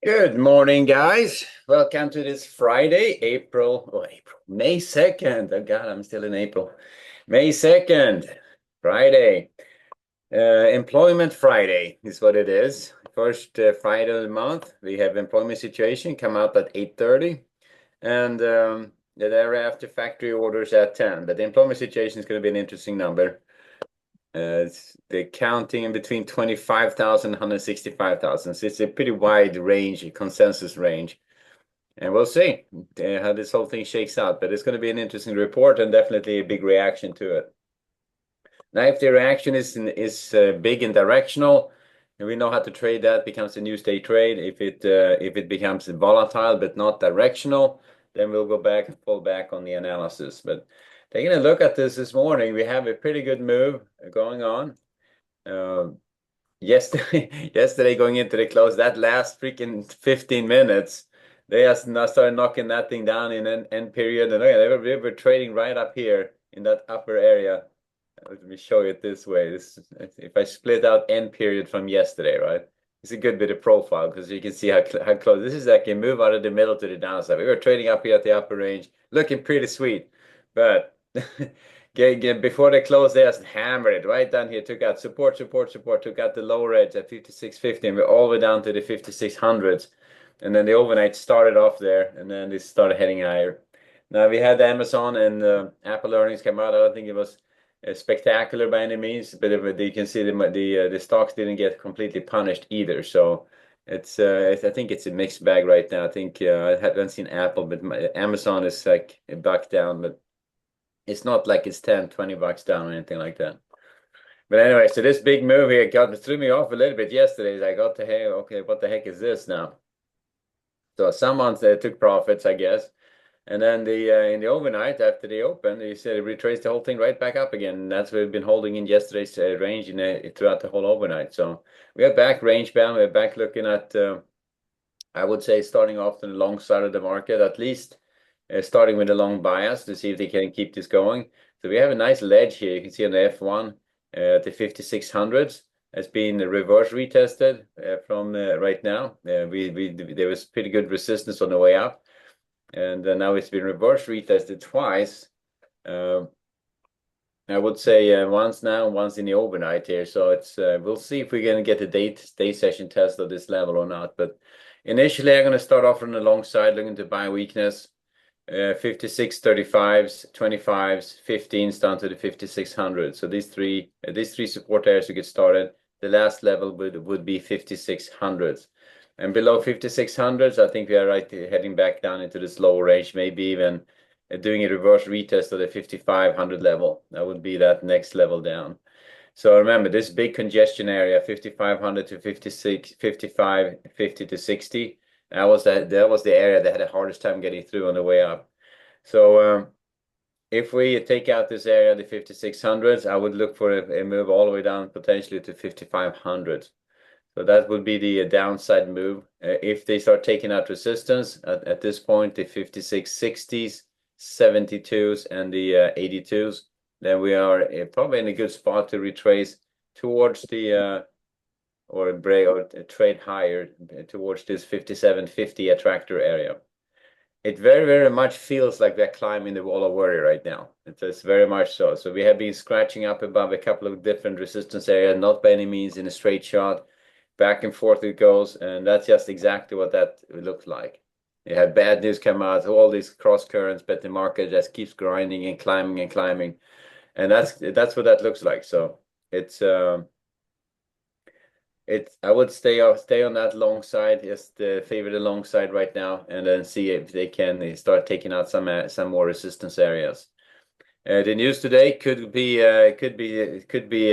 Good morning, guys. Welcome to this Friday, May 2nd. Oh God, I'm still in April. May 2nd, Friday. Employment Friday is what it is. First Friday of the month. We have employment situation come out at 8:30, and the thereafter factory orders at 10. But the employment situation is going to be an interesting number. The counting in between 25,000 and 165,000. So it's a pretty wide range, a consensus range. And we'll see how this whole thing shakes out. But it's going to be an interesting report and definitely a big reaction to it. Now, if the reaction is big and directional, and we know how to trade that, becomes a new state trade. If it becomes volatile but not directional, then we'll go back and fall back on the analysis. But taking a look at this morning, we have a pretty good move going on. Yesterday going into the close, that last freaking 15 minutes, they just now started knocking that thing down in an end period. And they were trading right up here in that upper area. Let me show you it this way. If I split out end period from yesterday, right? It's a good bit of profile because you can see how close. This is like a move out of the middle to the downside. We were trading up here at the upper range, looking pretty sweet. But before they closed, they just hammered it right down here. Took out support. Took out the lower edge at 56.50, and we're all the way down to the 5600s. And then the overnight started off there, and then they started heading higher. Now we had Amazon and Apple earnings come out. I don't think it was spectacular by any means, but you can see the stocks didn't get completely punished either. So I think it's a mixed bag right now. I think I haven't seen Apple, but Amazon is like a buck down, but it's not like it's 10, $20 down or anything like that. But anyway, so this big move here threw me off a little bit yesterday. I got to, hey, okay, what the heck is this now? So someone took profits, I guess. And then in the overnight after the open, they said it retraced the whole thing right back up again. And that's what we've been holding in yesterday's range throughout the whole overnight. So we are back range bound. We're back looking at, I would say, starting off on the long side of the market, at least starting with a long bias to see if they can keep this going. So we have a nice ledge here. You can see on the F1 at the 5600s. It's been reverse retested from right now. There was pretty good resistance on the way up. And now it's been reverse retested twice. I would say once now, once in the overnight here. So we'll see if we're going to get a day session test of this level or not. But initially, I'm going to start off on the long side, looking to buy weakness. 56, 35s, 25s, 15s down to the 5600. So these three support areas to get started. The last level would be 5600s. And below 5600s, I think we are heading back down into this lower range, maybe even doing a reverse retest of the 5500 level. That would be that next level down. So remember, this big congestion area, 5500 to 56, 55, 50 to 60, that was the area that had the hardest time getting through on the way up. So if we take out this area, the 5600s, I would look for a move all the way down potentially to 5500. So that would be the downside move. If they start taking out resistance at this point, the 5660s, 72s, and the 82s, then we are probably in a good spot to retrace towards the or break or trade higher towards this 5750 attractor area. It very, very much feels like we're climbing the wall of worry right now. It's very much so. So we have been scratching up above a couple of different resistance areas, not by any means in a straight shot. Back and forth it goes, and that's just exactly what that looks like. You have bad news come out, all these cross currents, but the market just keeps grinding and climbing and climbing, and that's what that looks like. So I would stay on that long side, just favor the long side right now, and then see if they can start taking out some more resistance areas. The news today could be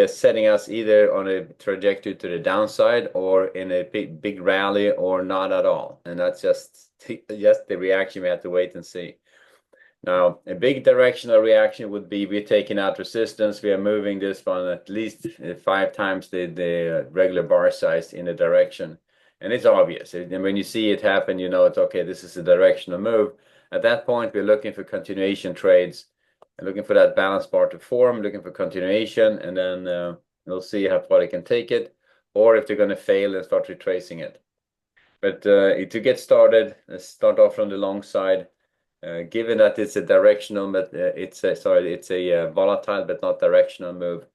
setting us either on a trajectory to the downside or in a big rally or not at all, and that's just the reaction. We have to wait and see. Now, a big directional reaction would be we're taking out resistance. We are moving this one at least 5 times the regular bar size in a direction. And it's obvious. And when you see it happen, you know it's okay, this is a directional move. At that point, we're looking for continuation trades and looking for that balance bar to form, looking for continuation, and then we'll see how far they can take it, or if they're going to fail and start retracing it. But to get started, let's start off from the long side. Given that it's a directional, but it's a volatile but not directional move,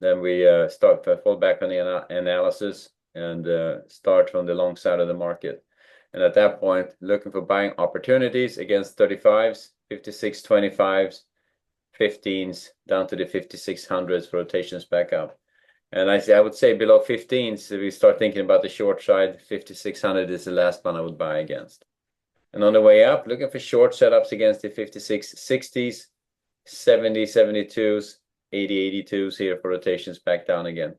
then we fall back on the analysis and start from the long side of the market. And at that point, looking for buying opportunities against 35s, 56.25s, 15s, down to the 5600s for rotations back up. And I would say below 15s, we start thinking about the short side. 5600 is the last one I would buy against. And on the way up, looking for short setups against the 5660s, 70, 72s, 80, 82s here for rotations back down again.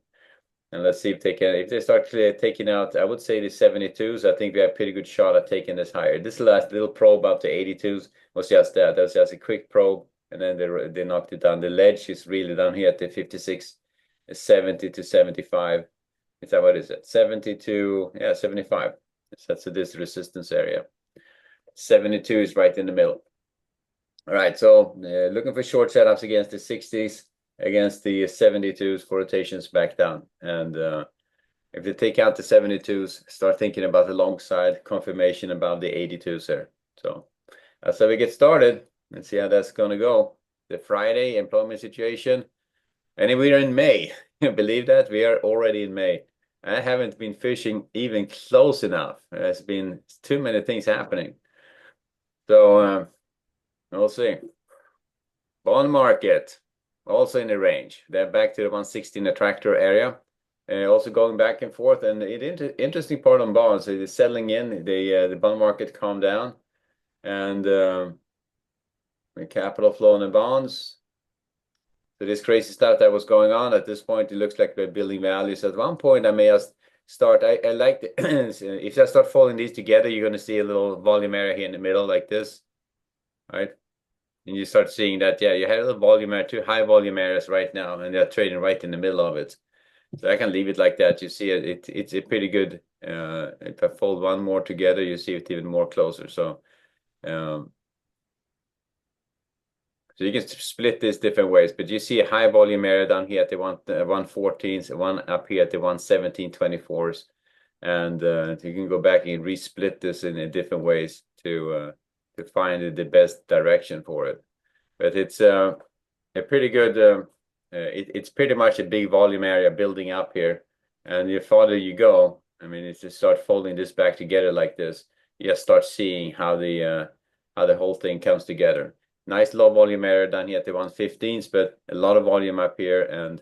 And let's see if they start taking out, I would say the 72s. I think we have a pretty good shot at taking this higher. This last little probe up to 82s was just that. That was just a quick probe, and then they knocked it down. The ledge is really down here at the 56, 70 to 75. Is that what is it? 70 to 75. That's this resistance area. 72 is right in the middle. All right, so looking for short setups against the 60s, against the 72s for rotations back down. And if they take out the 72s, start thinking about the long side confirmation above the 82s there. So that's how we get started. Let's see how that's going to go. The Friday employment situation. And we're in May. Believe that? We are already in May. I haven't been fishing even close enough. There's been too many things happening. So we'll see. Bond market, also in the range. They're back to the 116 attractor area. Also going back and forth. And the interesting part on bonds, it is settling in. The bond market calmed down. And the capital flow in the bonds. So this crazy stuff that was going on at this point, it looks like we're building values. At one point, I may just start. I like the if I start folding these together, you're going to see a little volume area here in the middle like this, right? And you start seeing that, yeah, you have a little volume area, two high volume areas right now, and they're trading right in the middle of it. So I can leave it like that. You see it's a pretty good. If I fold one more together, you see it even more closer. So. So you can split this different ways, but you see a high volume area down here at the 114s, one up here at the 117.24s, and you can go back and resplit this in different ways to find the best direction for it. But it's a pretty good. It's pretty much a big volume area building up here, and the farther you go, I mean, if you start folding this back together like this, you just start seeing how the whole thing comes together. Nice low volume area down here at the 115s, but a lot of volume up here, and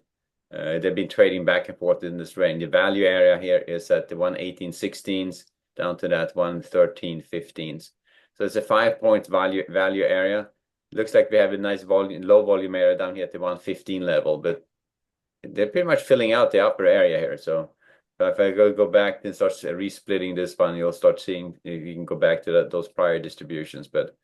they've been trading back and forth in this range. The value area here is at the 118.16s down to that 113.15s. So it's a 5-point value area. Looks like we have a nice low volume area down here at the 115 level, but they're pretty much filling out the upper area here. So if I go back and start resplitting this one, you'll start seeing you can go back to those prior distributions, but.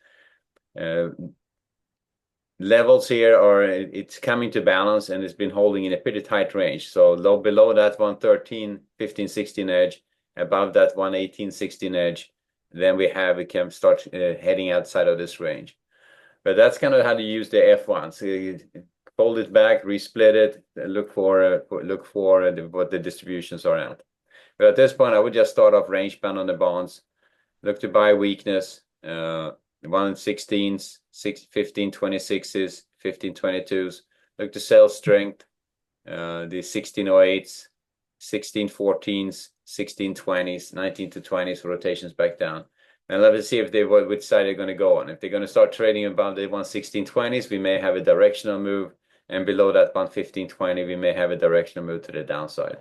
Levels here it's coming to balance, and it's been holding in a pretty tight range. So below that 113, 15, 16 edge, above that 118, 16 edge, then we can start heading outside of this range. But that's kind of how to use the F1. So you fold it back, resplit it, look for what the distributions are at. But at this point, I would just start off range bound on the bonds, look to buy weakness. 116s, 1526s, 1522s. Look to sell strength. The 1608s, 1614s, 1620s, 19 to 20s rotations back down. And let's see if which side they're going to go on. If they're going to start trading above the 11620s, we may have a directional move, and below that 11520, we may have a directional move to the downside.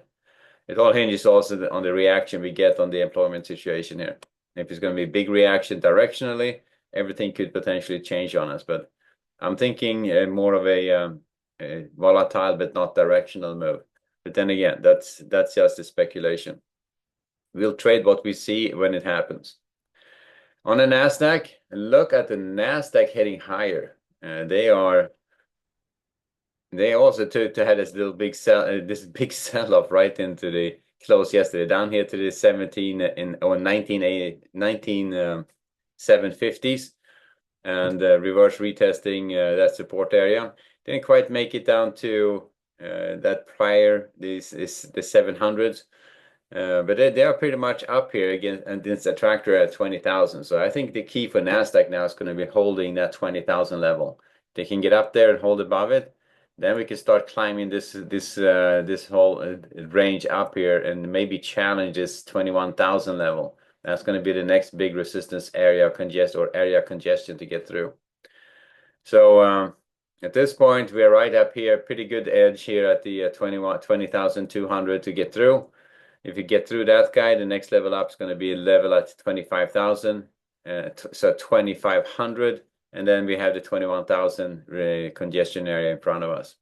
It all hinges also on the reaction we get on the employment situation here. If it's going to be a big reaction directionally, everything could potentially change on us. But I'm thinking more of a volatile but not directional move. But then again, that's just a speculation. We'll trade what we see when it happens. On the Nasdaq, look at the Nasdaq heading higher. They also to had this little big sell off right into the close yesterday, down here to the 750s, and reverse retesting that support area. Didn't quite make it down to that prior. This is the 700s, But they are pretty much up here again, and this attractor at 20,000. So I think the key for Nasdaq now is going to be holding that 20,000 level. They can get up there and hold above it, then we can start climbing this whole range up here and maybe challenge this 21,000 level. That's going to be the next big resistance area congestion to get through. So at this point, we're right up here, pretty good edge here at the 20,200 to get through. If you get through that guy, the next level up is going to be a level at 25,000, so 2,500, and then we have the 21,000 congestion area in front of us.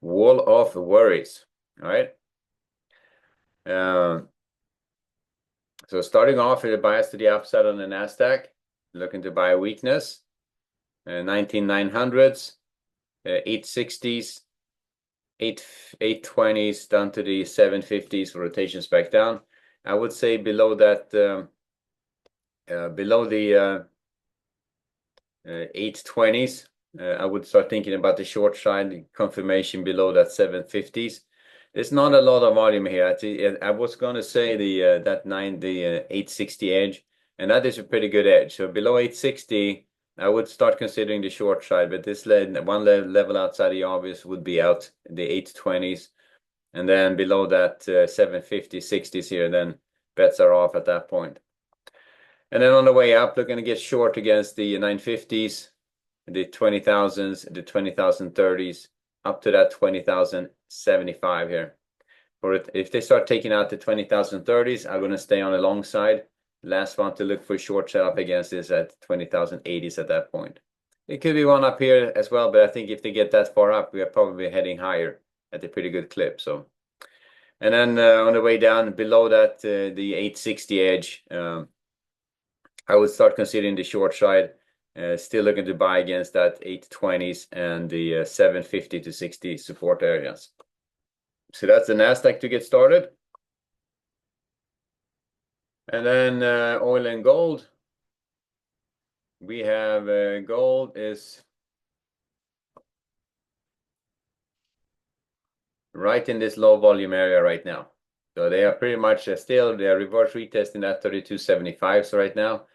Wall of worries, all right? So starting off with a bias to the upside on the Nasdaq, looking to buy a weakness, 19,900s, 860s, 820s down to the 750s, rotations back down. I would say below that, below the 820s, I would start thinking about the short side confirmation below that 750s. There's not a lot of volume here. I was going to say the 860 edge, and that is a pretty good edge. So below 860, I would start considering the short side, but this one level outside the obvious would be out the 820s, and then below that 750, 60s here, then bets are off at that point. And then on the way up, looking to get short against the 950s, the 20,000s, the 20,030s, up to that 20,075 here. Or if they start taking out the 20,030s, I'm going to stay on the long side. Last one to look for short setup against is at 20,080s at that point. It could be one up here as well, but I think if they get that far up, we are probably heading higher at a pretty good clip. So, and then on the way down below that, the 860 edge, I would start considering the short side. Still looking to buy against that 820s and the 750 to 60 support areas. So that's the Nasdaq to get started. And then oil and gold. We have gold is right in this low volume area right now. So they are pretty much still, they are reverse retesting that 32.75 right now.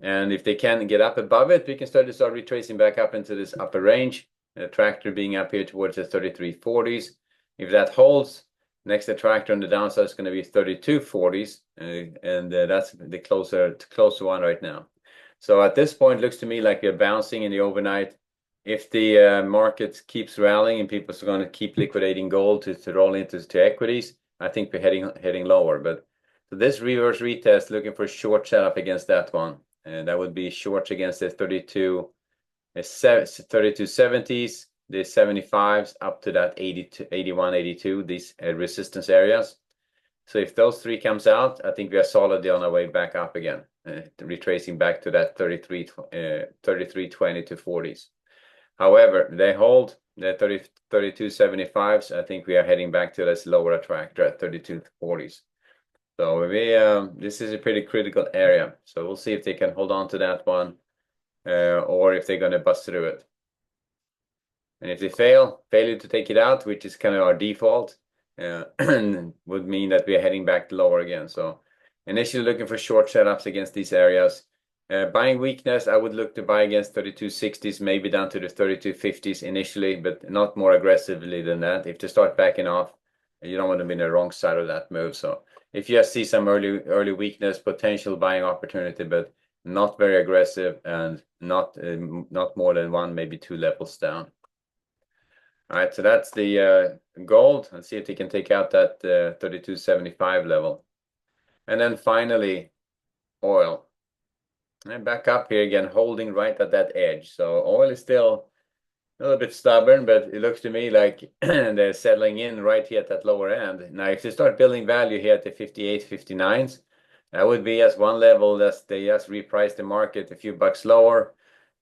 And if they can get up above it, we can start retracing back up into this upper range. The attractor being up here towards the 33.40s. If that holds, next attractor on the downside is going to be 32.40s, and that's the closer one right now. So at this point, it looks to me like we're bouncing in the overnight. If the market keeps rallying and people are going to keep liquidating gold to roll into equities, I think we're heading lower. But so this reverse retest, looking for a short setup against that one, and that would be shorts against the 32.70s, the 75s up to that 81, 82, these resistance areas. So if those three comes out, I think we are solidly on our way back up again, retracing back to that 33.20 to 40s. However, they hold the 32.75s. I think we are heading back to this lower attractor at 32.40s. So this is a pretty critical area. So we'll see if they can hold on to that one, or if they're going to bust through it. And if they failure to take it out, which is kind of our default, would mean that we are heading back lower again. So initially looking for short setups against these areas. Buying weakness, I would look to buy against 32.60s, maybe down to the 32.50s initially, but not more aggressively than that. If they start backing off, you don't want to be in the wrong side of that move. So if you see some early weakness, potential buying opportunity, but not very aggressive and not more than one, maybe two levels down. All right, so that's the gold. Let's see if they can take out that 32.75 level. And then finally, oil. And back up here again, holding right at that edge. So oil is still a little bit stubborn, but it looks to me like they're settling in right here at that lower end. Now, if they start building value here at the 58, 59s, that would be as one level that they just reprice the market a few bucks lower,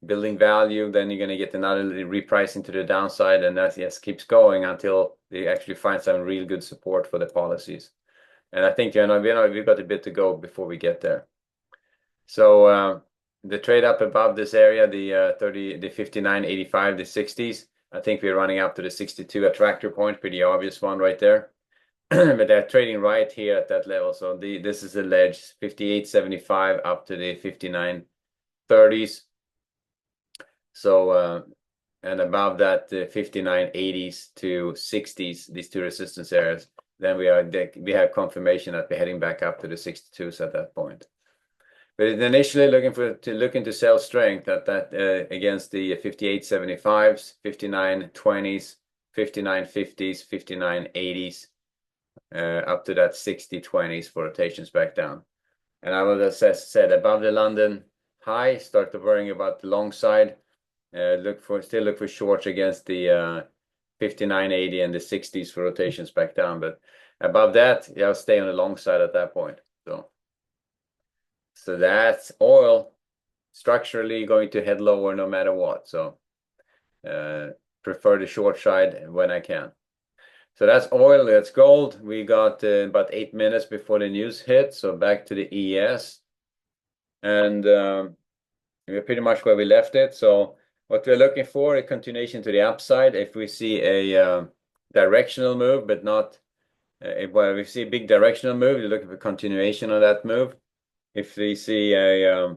building value. Then you're going to get another repricing to the downside, and that just keeps going until they actually find some real good support for the policies. And I think we've got a bit to go before we get there. So the trade up above this area, the 59.85, the 60s, I think we're running up to the 62 attractor point, pretty obvious one right there. but they're trading right here at that level. So this is the ledge 58.75 up to the 59.30s. So and above that, the 59.80s to 60s, these two resistance areas. Then we have confirmation that we're heading back up to the 62s at that point. But initially looking to sell strength at that against the 58.75s, 59.20s, 59.50s, 59.80s, up to that 60.20s for rotations back down. And I will, as I said, above the London high, start to worrying about the long side. Still look for shorts against the 59.80 and the 60s for rotations back down. But above that, yeah, I'll stay on the long side at that point. So that's oil structurally going to head lower no matter what. So prefer the short side when I can. So that's oil, that's gold. We got about 8 minutes before the news hit. So back to the ES. And we're pretty much where we left it. So what we're looking for, a continuation to the upside. If we see a directional move, but not, well, we see a big directional move, we're looking for continuation of that move. If we see a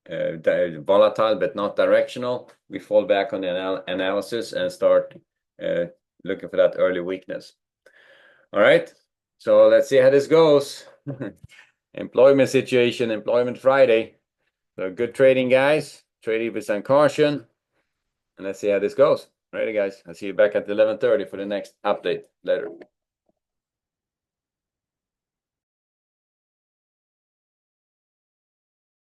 volatile but not directional, we fall back on the analysis and start looking for that early weakness. All right, so let's see how this goes. Employment situation, Employment Friday. So good trading, guys. Trading with some caution. And let's see how this goes. All right, guys. I'll see you back at 11:30 for the next update. Later.